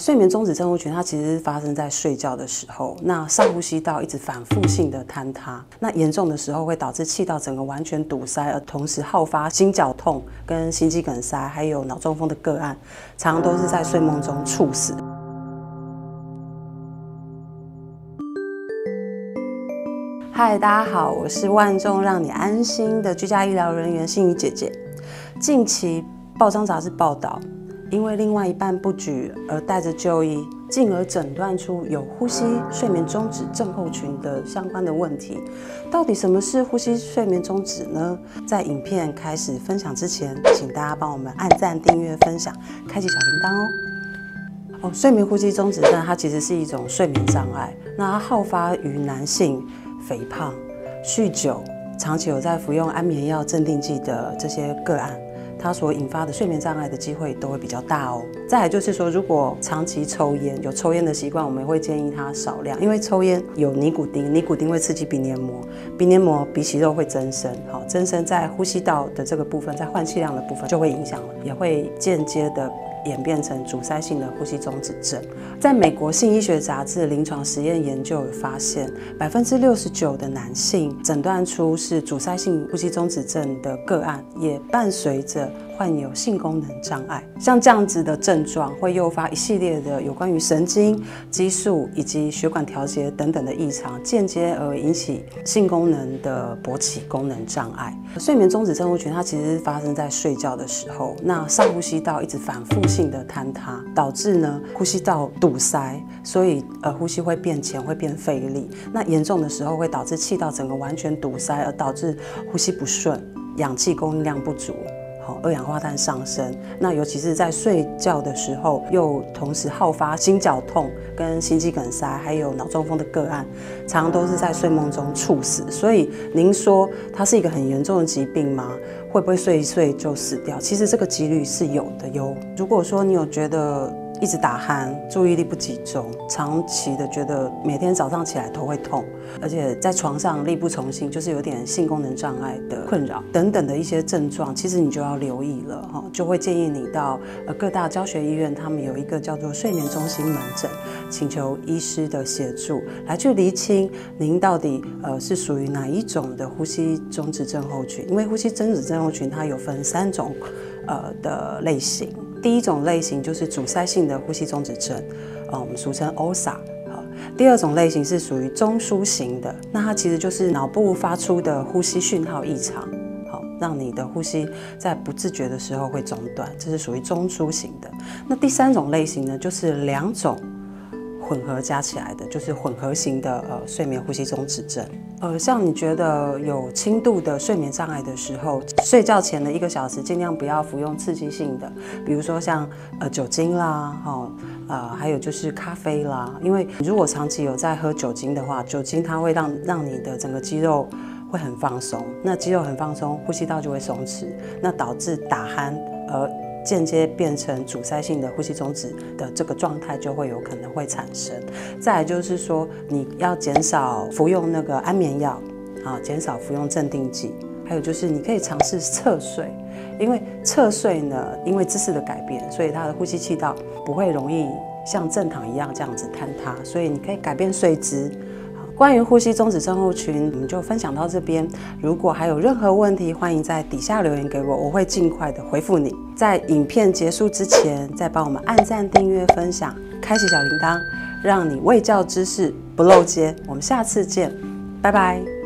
睡眠中止症候群它其实是发生在睡觉的时候，那上呼吸道一直反复性的坍塌，那严重的时候会导致气道整个完全堵塞，而同时好发心绞痛、跟心肌梗塞，还有脑中风的个案，常常都是在睡梦中猝死。嗨，大家好，我是万众让你安心的居家医疗人员心怡姐姐。近期报章杂志报道，因为另外一半不举而带着就医，进而诊断出有呼吸睡眠中止症候群的相关的问题。到底什么是呼吸睡眠中止呢？在影片开始分享之前，请大家帮我们按赞、订阅、分享，开启小铃铛哦。睡眠呼吸中止症它其实是一种睡眠障碍，那它好发于男性肥胖、酗酒、长期有在服用安眠药、镇定剂的这些个案。它所引发的睡眠障碍的机会都会比较大哦。再来就是说，如果长期抽烟，有抽烟的习惯，我们会建议他少量，因为抽烟有尼古丁，尼古丁会刺激鼻黏膜，鼻黏膜鼻息肉会增生，好，增生在呼吸道的这个部分，在换气量的部分就会影响了，也会间接的演变成阻塞性的呼吸中止症。在美国性医学杂志临床实验研究有发现，69%的男性诊断出是阻塞性呼吸中止症的个案，也伴随着患有性功能障碍。像这样子的症状会诱发一系列的有关于神经、激素以及血管调节等等的异常，间接而引起性功能的勃起功能障碍。睡眠中止症候群它其实是发生在睡觉的时候，那上呼吸道一直反复性的坍塌，导致呢呼吸道堵塞，所以呼吸会变浅，会变费力。那严重的时候会导致气道整个完全堵塞，而导致呼吸不顺，氧气供应量不足。二氧化碳上升，那尤其是在睡觉的时候，又同时好发心绞痛、跟心肌梗塞，还有脑中风的个案，常常都是在睡梦中猝死。所以您说它是一个很严重的疾病吗？会不会睡一睡就死掉？其实这个几率是有的哟。如果说你有觉得一直打鼾、注意力不集中，长期的觉得每天早上起来头会痛，而且在床上力不从心，就是有点性功能障碍的困扰等等的一些症状，其实你就要留意了，就会建议你到各大教学医院，他们有一个叫做睡眠中心门诊，请求医师的协助来去厘清您到底是属于哪一种的呼吸中止症候群。因为呼吸中止症候群它有分3种的类型。第一种类型就是阻塞性的呼吸中止症，我们俗称 OSA。第二种类型是属于中枢型的，那它其实就是脑部发出的呼吸讯号异常，让你的呼吸在不自觉的时候会中断，这是属于中枢型的。那第3种类型呢，就是2种混合加起来的，就是混合型的睡眠呼吸中止症。像你觉得有轻度的睡眠障碍的时候，睡觉前的1个小时尽量不要服用刺激性的，比如说像酒精啦，还有就是咖啡啦。因为如果长期有在喝酒精的话，酒精它会让你的整个肌肉会很放松，那肌肉很放松，呼吸道就会松弛，那导致打鼾间接变成阻塞性的呼吸中止的这个状态就会有可能会产生。再来就是说，你要减少服用那个安眠药，减少服用镇定剂，还有就是你可以尝试侧睡，因为侧睡呢，因为姿势的改变，所以它的呼吸气道不会容易像正躺一样这样子坍塌，所以你可以改变睡姿。关于呼吸中止症候群，我们就分享到这边。如果还有任何问题，欢迎在底下留言给我，我会尽快的回复你。在影片结束之前，再帮我们按赞、订阅、分享，开启小铃铛，让你卫教知识不漏接。我们下次见，拜拜。